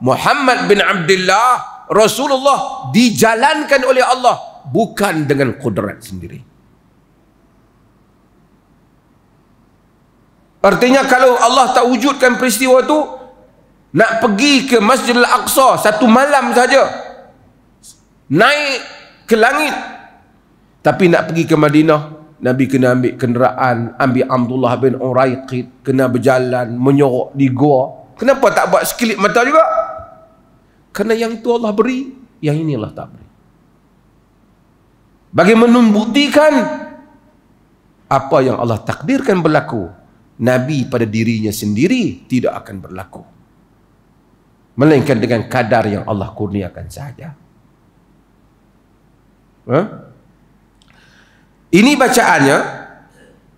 Muhammad bin Abdullah Rasulullah dijalankan oleh Allah, bukan dengan kudrat sendiri. Artinya kalau Allah tak wujudkan peristiwa tu, nak pergi ke Masjidil Aqsa satu malam saja, naik ke langit. Tapi nak pergi ke Madinah, Nabi kena ambil kenderaan, ambil Abdullah bin Uraiqid, kena berjalan menyorok di gua. Kenapa tak buat sekelip mata juga? Kerana yang itu Allah beri, yang ini Allah tak beri. Bagaimana membuktikan apa yang Allah takdirkan berlaku, Nabi pada dirinya sendiri tidak akan berlaku, melainkan dengan kadar yang Allah kurniakan sahaja. Ini bacaannya.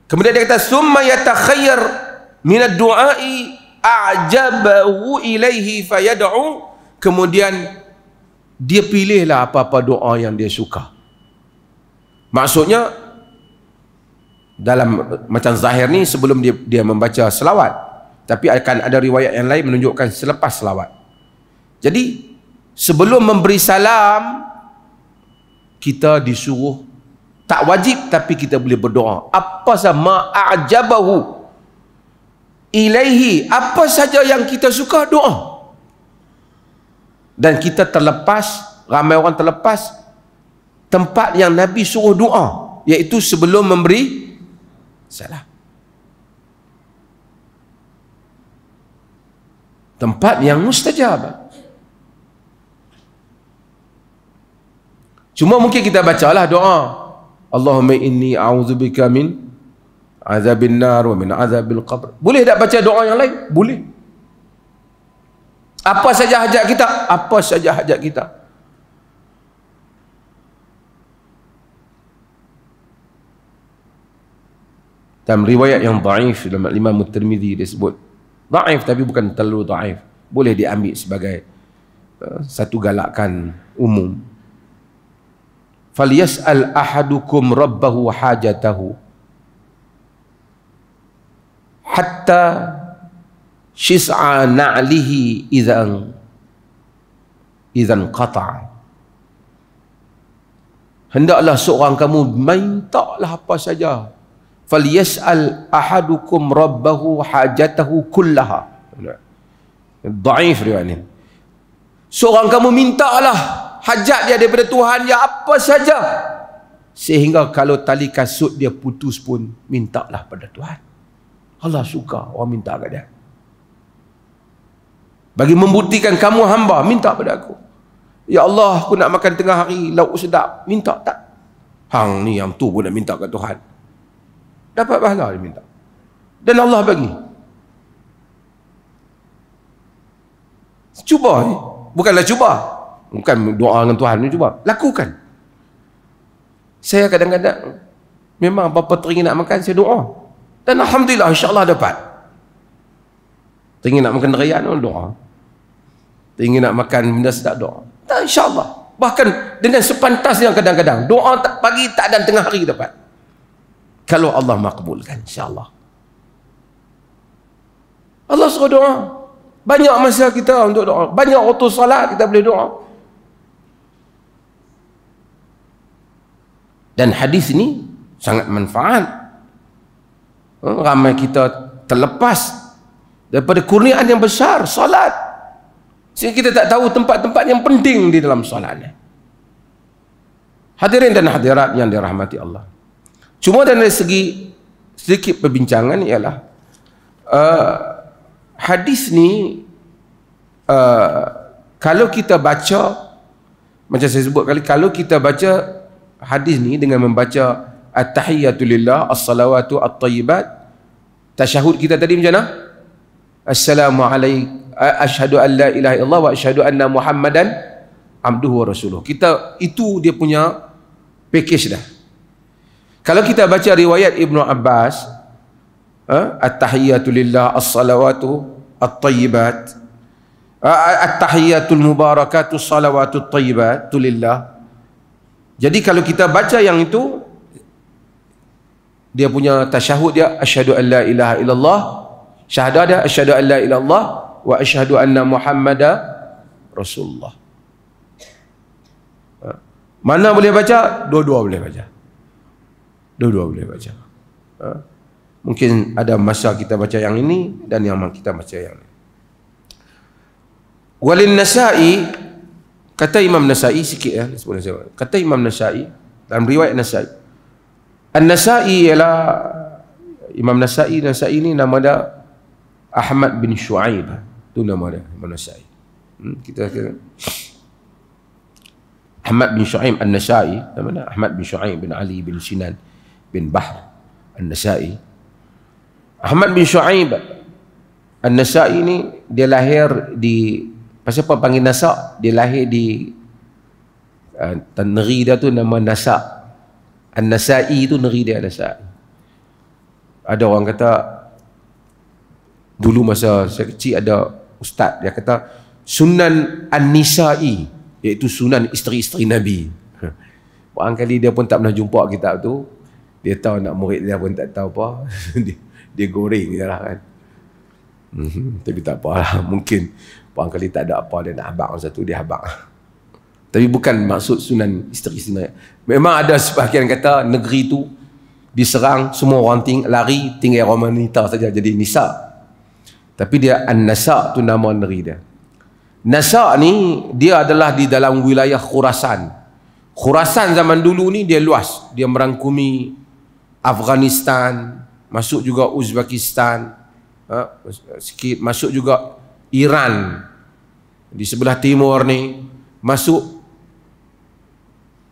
Kemudian dia kata summa yatakhayyar min ad-du'ai a'jabahu ilaihi fayad'u. Kemudian dia pilihlah apa-apa doa yang dia suka. Maksudnya dalam macam zahir ni sebelum dia membaca selawat, tapi akan ada riwayat yang lain menunjukkan selepas selawat. Jadi sebelum memberi salam, kita disuruh Tak wajib, tapi kita boleh berdoa. Apa sama a'jabahu ilaihi, apa saja yang kita suka, doa. Dan kita terlepas, ramai orang terlepas tempat yang Nabi suruh doa, iaitu sebelum memberi salam. Tempat yang mustajab. Cuma mungkin kita bacalah doa, Allahumma inni a'udzubika min azabin nar wa min azabil qabr. Boleh tak baca doa yang lain? Boleh. Apa saja hajat kita, apa saja hajat kita. Dalam riwayat yang dhaif dalam Imam Tirmizi dia sebut dhaif, tapi bukan terlalu dhaif, boleh diambil sebagai satu galakan umum. Falyas'al ahadukum rabbahu hajatahu hatta shis'a na'lihi idzan qata'a. Hendaklah seorang kamu mintalah apa saja. Falyas'al ahadukum rabbahu hajatahu kullaha. Dhaif riwayat ni. Seorang kamu mintalah hajat dia daripada Tuhan dia apa saja, sehingga kalau tali kasut dia putus pun mintalah pada Tuhan. Allah suka orang minta kat dia. Bagi membuktikan kamu hamba, minta pada aku. Ya Allah, aku nak makan tengah hari lauk sedap, minta tak? Hang ni yang tu pun nak minta kat Tuhan. Dapat pahala dia minta. Dan Allah bagi. Cuba ni. Bukanlah cuba. Bukan doa dengan Tuhan ni, cuba. Lakukan. Saya kadang-kadang memang apa-apa teringin nak makan, saya doa. Dan alhamdulillah, insya-Allah dapat. Teringin nak makan raya, doa. Teringin nak makan benda sedap, doa. Dan insya-Allah. Bahkan dengan sepantasnya kadang-kadang doa tak pagi, tak dan tengah hari dapat. Kalau Allah makbulkan, insya-Allah. Allah suruh doa. Banyak masa kita untuk doa. Banyak waktu salat kita boleh doa. Dan hadis ini sangat manfaat. Ramai kita terlepas daripada kurniaan yang besar, salat. Sehingga kita tak tahu tempat-tempat yang penting di dalam salat. Hadirin dan hadirat yang dirahmati Allah. Cuma dari segi sedikit perbincangan ialah hadis ni kalau kita baca, macam saya sebut kali, kalau kita baca hadis ni dengan membaca at-tahiyyatu lillah, as-salawatu at-tayyibat, tasyahud kita tadi macam mana? Assalamu alaikum, asyhadu an la ilaha illallah wa asyhadu anna Muhammadan abduhu wa rasuluh. Kita itu dia punya package dah. Kalau kita baca riwayat Ibnu Abbas, at-tahiyyatu lillah, as-salawatu at-tayyibat, at-tahiyyatul mubarakatu salawatu at-tayyibatu lillah. Jadi kalau kita baca yang itu, dia punya tasyahud dia asyhadu an la ilaha illallah, syahadah dia asyhadu an la ilaha illallah wa asyhadu anna Muhammadar Rasulullah. Mana boleh baca? Dua-dua boleh baca. Dua-dua boleh baca. Mungkin ada masa kita baca yang ini dan yang kita baca yang ini. Walin Nasa'i, kata Imam Nasa'i sikit ya, kata Imam Nasa'i dalam riwayat Nasa'i. An-Nasa'i ialah Imam Nasa'i. Nasa'i ni nama dia Ahmad bin Shu'aib. Tu nama dia Imam Nasa'i. Kita Ahmad bin Shu'aib An-Nasa'i, nama dia Ahmad bin Shu'aib bin Ali bin Sinan bin Bahr An-Nasa'i. Ahmad bin Shu'aib An-Nasa'i ni dia lahir di, pasal apa panggil Nasa'? Dia lahir di negeri dia tu nama Nasa'. An-Nasa'i tu negeri dia Nasa'. Ada orang kata dulu masa saya kecil ada ustaz dia kata Sunan An-Nisa'i, iaitu sunan isteri-isteri Nabi. Barangkali dia pun tak pernah jumpa kitab tu. Dia tahu nak murid dia pun tak tahu apa. dia goreng je lah kan. Tapi tak apalah. Mungkin barangkali tak ada apa dia nak habaq satu, dia habaq. Tapi bukan maksud sunan isteri. Memang ada sebahagian kata negeri tu diserang, semua orang lari, tinggal orang wanita saja jadi nisa. Tapi dia An-Nasa tu nama negeri dia. Nasa ni dia adalah di dalam wilayah Khurasan. Khurasan zaman dulu ni dia luas, dia merangkumi Afghanistan, masuk juga Uzbekistan, sikit masuk juga Iran di sebelah timur ni, masuk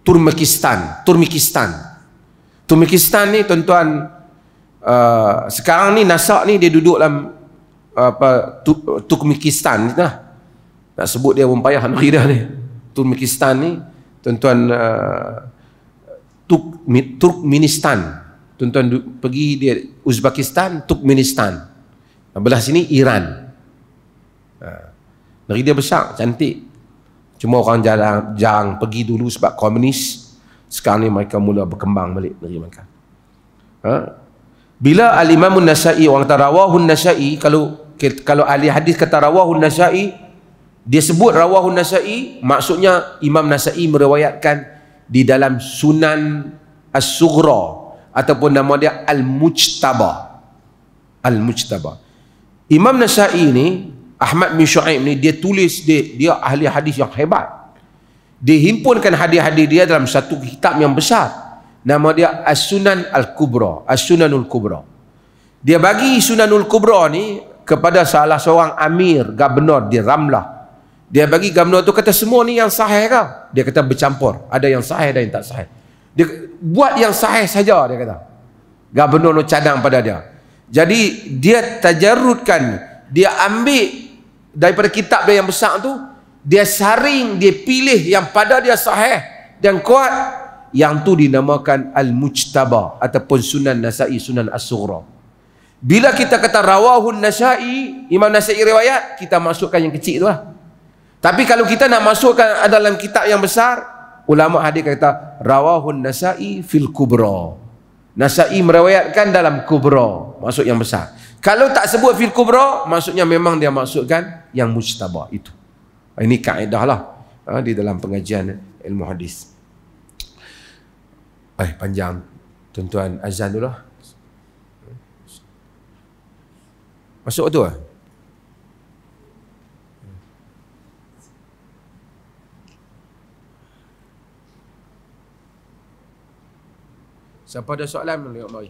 Turkmenistan ni tuan-tuan. Sekarang ni Nasa ni dia duduk dalam Turkmenistan lah. Nak sebut dia pun payah negeri dia ni. Turkmenistan ni tuan-tuan, Turkmenistan. Tuan-tuan pergi dia Uzbekistan, Turkmenistan. Belah sini Iran. Negeri dia besar, cantik. Cuma orang jarang pergi dulu sebab komunis. Sekarang ni mereka mula berkembang balik negeri mereka. Bila Al-Imam An-Nasa'i, orang kata rawahun Nasa'i, kalau ahli hadis kata rawahun Nasa'i, dia sebut rawahun Nasa'i, maksudnya Imam Nasa'i meriwayatkan di dalam Sunan As-Sughra ataupun nama dia Al-Mujtaba. Al-Mujtaba. Imam Nasa'i ni, Ahmad bin Shu'aib ni, dia tulis, dia ahli hadis yang hebat. Dia himpunkan hadis-hadis dia dalam satu kitab yang besar. Nama dia As-Sunan Al-Kubra, As-Sunanul Kubra. Dia bagi Sunanul Kubra ni kepada salah seorang amir, gubernur di Ramlah. Dia bagi gubernur tu, kata semua ni yang sahih ke? Dia kata bercampur, ada yang sahih dan yang tak sahih. Dia buat yang sahih saja, dia kata. Gubernur tu cadang pada dia. Jadi dia tajarrudkan, dia ambil daripada kitab dia yang besar tu, dia saring, dia pilih yang pada dia sahih dan kuat, yang tu dinamakan Al-Mujtaba ataupun Sunan Nasa'i, Sunan As-Sughra. Bila kita kata rawahun Nasa'i, Imam Nasa'i riwayat, kita masukkan yang kecil tu lah. Tapi kalau kita nak masukkan dalam kitab yang besar, ulama hadis kata rawahun Nasa'i fil Kubra. Nasa'i meriwayatkan dalam Kubra, maksud yang besar. Kalau tak sebut fil Kubra, maksudnya memang dia masukkan yang Mujtaba itu. Ini kaedah lah di dalam pengajian ilmu hadis. Panjang. Tuan-tuan azan dulu lah. Masuk tu lah. Siapa ada soalan tengok mari.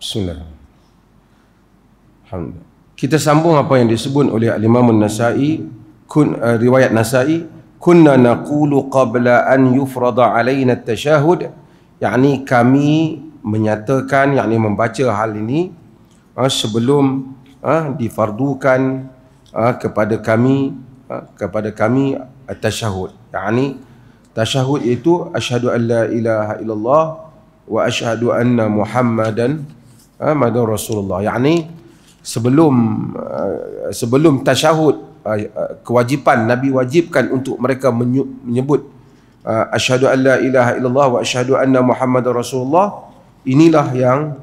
Bismillah. Alhamdulillah. Kita sambung apa yang disebut oleh Imam An-Nasa'i, riwayat Nasa'i, kunna naqulu qabla an yufrada alaina at-tashahhud, yakni kami menyatakan, yakni membaca hal ini sebelum difardukan kepada kami at-tashahhud. Yakni tashahhud itu asyhadu an la ilaha illallah wa asyhadu anna Muhammadan Rasulullah. Yakni sebelum tasyahud, kewajipan Nabi wajibkan untuk mereka menyebut asyhadu an la ilaha illallah wa asyhadu anna Muhammadar Rasulullah. Inilah yang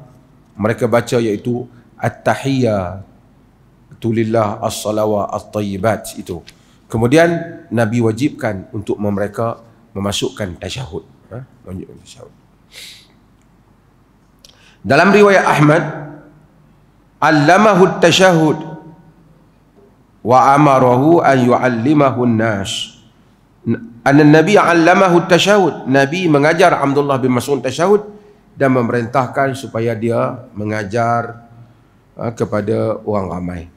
mereka baca, iaitu at-tahiyyatu lillah, as-salawat at-tayyibat itu. Kemudian Nabi wajibkan untuk mereka memasukkan tasyahud. Dalam riwayat Ahmad, allamahu at-tashahhud wa amarahu an yu'allimahu an-nas. An-Nabi allamahu at-tashahhud, Nabi mengajar Abdullah bin Mas'ud tashahud dan memerintahkan supaya dia mengajar kepada orang ramai.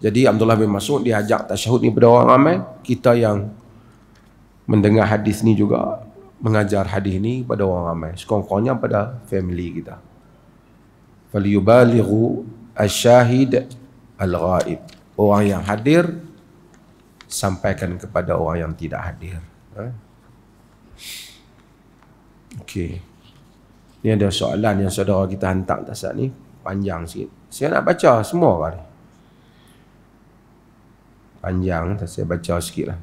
Jadi Abdullah bin Mas'ud diajak tashahud ni kepada orang ramai. Kita yang mendengar hadis ni juga mengajar hadis ni pada orang ramai, sekurang-kurangnya pada family kita. Falyubalighu asyahid al-ghaib, orang yang hadir sampaikan kepada orang yang tidak hadir. Okey, ni ada soalan yang saudara kita hantar atas ni, panjang sikit. Saya nak baca semua kali, panjang, saya baca sikit lah.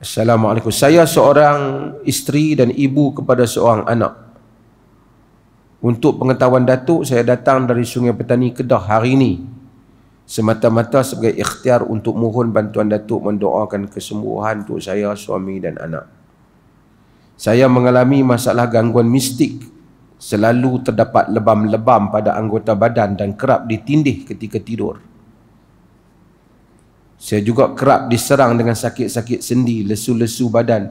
Assalamualaikum. Saya seorang isteri dan ibu kepada seorang anak. Untuk pengetahuan Datuk, saya datang dari Sungai Petani, Kedah hari ini semata-mata sebagai ikhtiar untuk mohon bantuan Datuk mendoakan kesembuhan untuk saya, suami dan anak. Saya mengalami masalah gangguan mistik. Selalu terdapat lebam-lebam pada anggota badan dan kerap ditindih ketika tidur. Saya juga kerap diserang dengan sakit-sakit sendi, lesu-lesu badan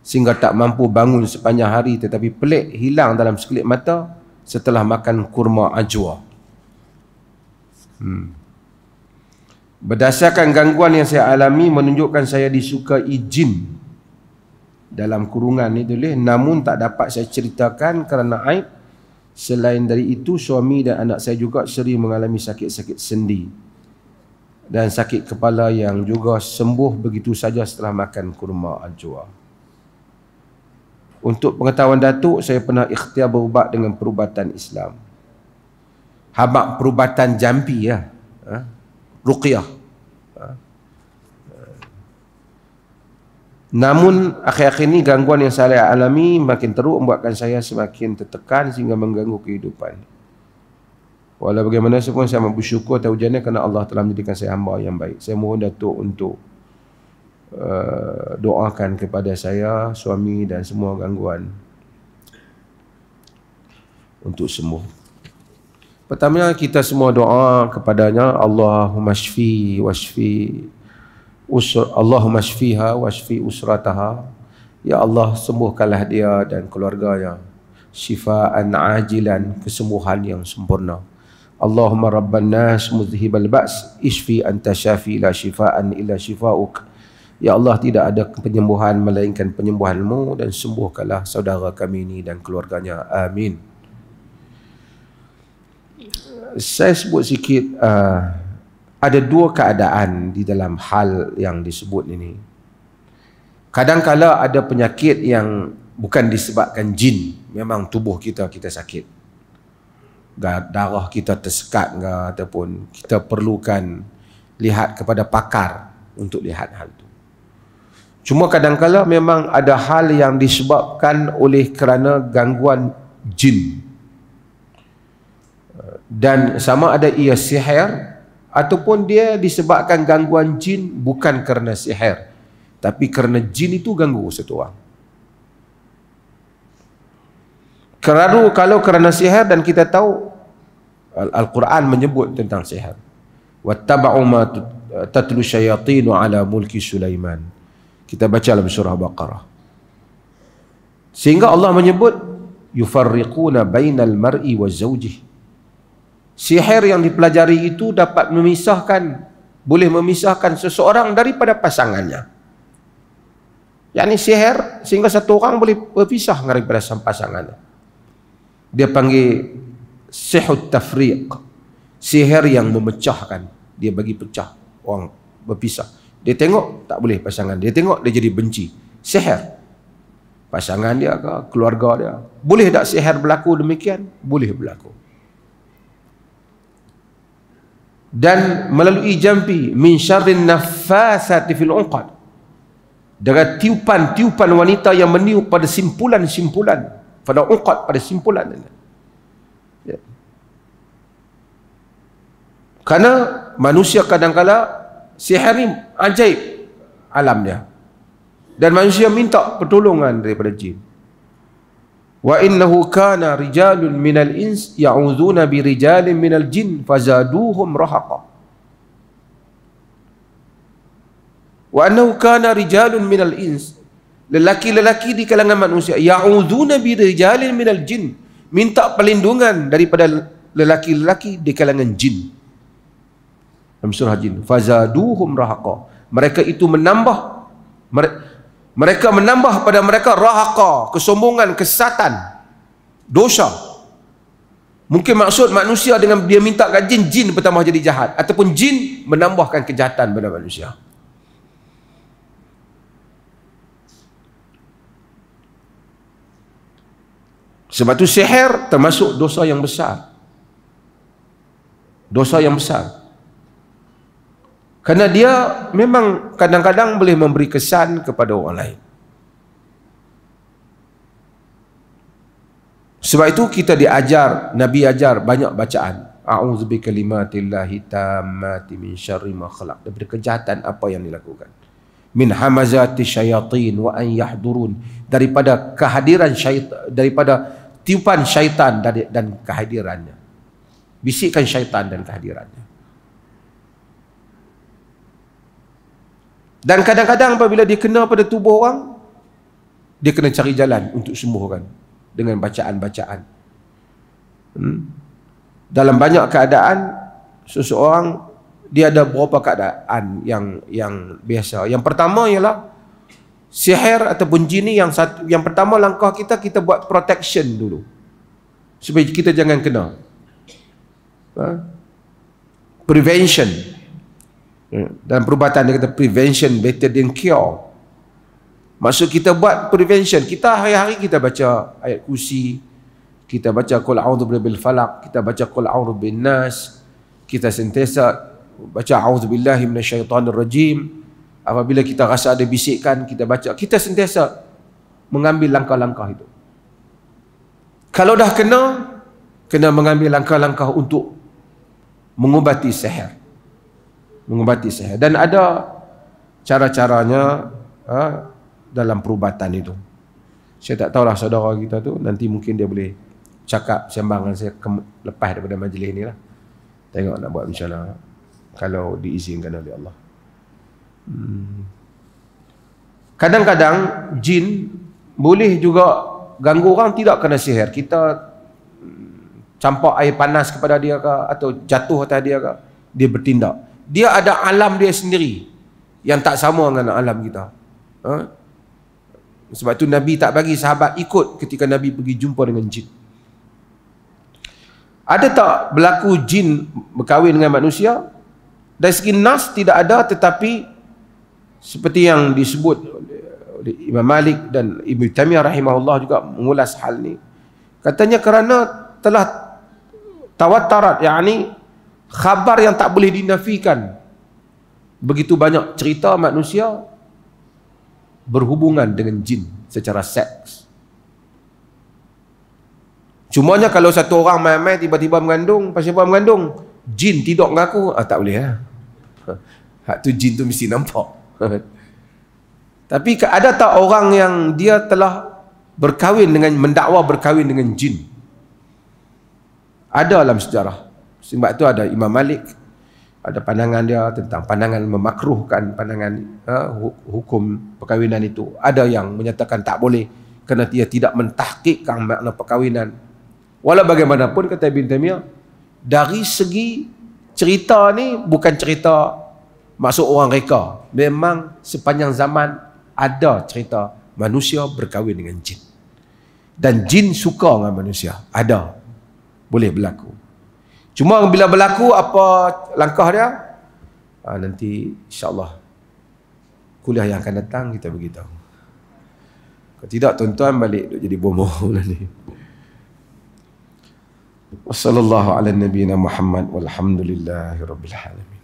sehingga tak mampu bangun sepanjang hari, tetapi pelik hilang dalam sekelip mata setelah makan kurma ajwa. Berdasarkan gangguan yang saya alami menunjukkan saya disukai jin. Dalam kurungan ni tulis, namun tak dapat saya ceritakan kerana aib. Selain dari itu, suami dan anak saya juga sering mengalami sakit-sakit sendi dan sakit kepala yang juga sembuh begitu saja setelah makan kurma ajwa. Untuk pengetahuan Datuk, saya pernah ikhtiar berubat dengan perubatan Islam. Habaq perubatan jampi ya. Ruqyah. Namun akhir-akhir ini gangguan yang saya alami makin teruk, membuatkan saya semakin tertekan sehingga mengganggu kehidupan. Walau bagaimana pun saya bersyukur atas ujiannya kerana Allah telah menjadikan saya hamba yang baik. Saya mohon Datuk untuk doakan kepada saya, suami dan semua gangguan untuk sembuh. Pertama, kita semua doa kepadanya, Allahumma shfi washfi Allahumma shfiha washfi usrataha, Ya Allah, sembuhkanlah dia dan keluarganya, syifaan ajilan, kesembuhan yang sempurna. Allahumma rabban nas muzhibal ba's isfi anta syafi la syifaan illa syifauk. Ya Allah, tidak ada penyembuhan melainkan penyembuhanmu, dan sembuhkanlah saudara kami ini dan keluarganya. Amin. Saya sebut sikit, ada dua keadaan di dalam hal yang disebut ini. Kadang-kala ada penyakit yang bukan disebabkan jin, memang tubuh kita sakit, darah kita tersekat ke, ataupun kita perlukan lihat kepada pakar untuk lihat hal itu. Cuma kadang-kala memang ada hal yang disebabkan oleh kerana gangguan jin, dan sama ada ia sihir ataupun dia disebabkan gangguan jin bukan kerana sihir, tapi kerana jin itu ganggu satu orang. Kalau kerana sihir, dan kita tahu Al-Quran menyebut tentang sihir. Wattaba'u ma tatlu syayatinu ala mulki Sulaiman. Kita baca dalam surah Baqarah. Sehingga Allah menyebut yufarriquna bainal mar'i wa zawjih. Sihir yang dipelajari itu dapat boleh memisahkan seseorang daripada pasangannya. yakni sihir, sehingga satu orang boleh berpisah daripada pasangannya. Dia panggil sihut tafriq, sihir yang memecahkan. Dia bagi pecah, orang berpisah. Dia tengok tak boleh pasangan, dia tengok dia jadi benci. Sihir pasangan dia ke, keluarga dia. Boleh tak sihir berlaku demikian? Boleh berlaku. Dan melalui jampi min syarrin naffasati fil uqad, dengan tiupan-tiupan wanita yang meniup pada simpulan-simpulan, pada uqad, pada simpulan. Ya. Karena manusia kadang-kala sihir ni ajaib alam dia, dan manusia minta pertolongan daripada jin. Wa innahu kana rijalun minal ins ya'udzuuna bi rijalin minal jin fazaduhum rahaqa. Wa annahu kana rijalun minal ins, lelaki-lelaki di kalangan manusia, ya'udzuuna bi rijalin minal jin, minta perlindungan daripada lelaki-lelaki di kalangan jin. Dalam surah Jin, fazaduhum rahaqa, mereka itu menambah, mereka menambah pada mereka rahaqa, kesombongan, kesesatan, dosa. Mungkin maksud manusia dengan dia minta kat jin, jin bertambah jadi jahat, ataupun jin menambahkan kejahatan pada manusia. Sebab itu sihir termasuk dosa yang besar. Dosa yang besar. Kerana dia memang kadang-kadang boleh memberi kesan kepada orang lain. Sebab itu kita diajar, Nabi ajar banyak bacaan. A'udzu bikalimatillahi tammati min syarri ma khalaq, daripada kejahatan apa yang dilakukan. Min hamazati syayatin wa an yahdurun, daripada kehadiran syaitan, daripada tiupan syaitan dan kehadirannya. Bisikan syaitan dan kehadirannya. Dan kadang-kadang apabila dia kena pada tubuh orang, dia kena cari jalan untuk sembuhkan dengan bacaan-bacaan. Dalam banyak keadaan, seseorang dia ada beberapa keadaan yang biasa. Yang pertama ialah sihir ataupun jin ni, yang pertama langkah kita buat protection dulu supaya kita jangan kena. Prevention. Dalam perubatan dia kata prevention better than cure. Maksud kita buat prevention, kita hari-hari kita baca ayat kursi, kita baca qul a'udzu birabbil falaq, kita baca qul a'udzu bin nas, kita sentiasa baca a'udzu billahi minasyaitonir rajim. Apabila kita rasa ada bisikan, kita baca, kita sentiasa mengambil langkah-langkah itu. Kalau dah kena mengambil langkah-langkah untuk mengubati sihir. Mengubati sihir. Dan ada cara-caranya dalam perubatan itu. Saya tak tahulah saudara kita tu, nanti mungkin dia boleh cakap sembang dengan saya lepas daripada majlis ni lah. Tengok nak buat macam mana, kalau diizinkan oleh Allah. Kadang-kadang jin boleh juga ganggu orang tidak kena sihir. Kita campak air panas kepada dia ke, atau jatuh atas dia ke, dia bertindak. Dia ada alam dia sendiri yang tak sama dengan alam kita. Sebab tu Nabi tak bagi sahabat ikut ketika Nabi pergi jumpa dengan jin. Ada tak berlaku jin berkahwin dengan manusia? Dari segi nas tidak ada, tetapi seperti yang disebut oleh Imam Malik dan Ibn Taymiyah rahimahullah juga mengulas hal ni. Katanya kerana telah tawatarat, yakni khabar yang tak boleh dinafikan. Begitu banyak cerita manusia berhubungan dengan jin secara seks. Cumanya kalau satu orang main-main tiba-tiba mengandung, pasal apa mengandung? Jin tidur dengan aku, tak boleh lah. Hak tu jin tu mesti nampak. Tapi ada tak orang yang dia telah berkahwin dengan, mendakwa berkahwin dengan jin? Ada dalam sejarah. Sebab tu ada Imam Malik, ada pandangan dia tentang pandangan memakruhkan pandangan hukum perkahwinan itu. Ada yang menyatakan tak boleh kerana dia tidak mentahqiqkan makna perkahwinan. Walau bagaimanapun, kata Ibn Taymiyah, dari segi cerita ni bukan cerita maksud orang reka. Memang sepanjang zaman ada cerita manusia berkahwin dengan jin. Dan jin suka dengan manusia. Ada. Boleh berlaku. Cuma bila berlaku, apa langkah dia? Nanti insyaAllah kuliah yang akan datang kita beritahu. Kalau tidak, tuan-tuan balik jadi bomoh nanti. Wassallallahu ala nabiyyina Muhammad walhamdulillahi rabbil alamin.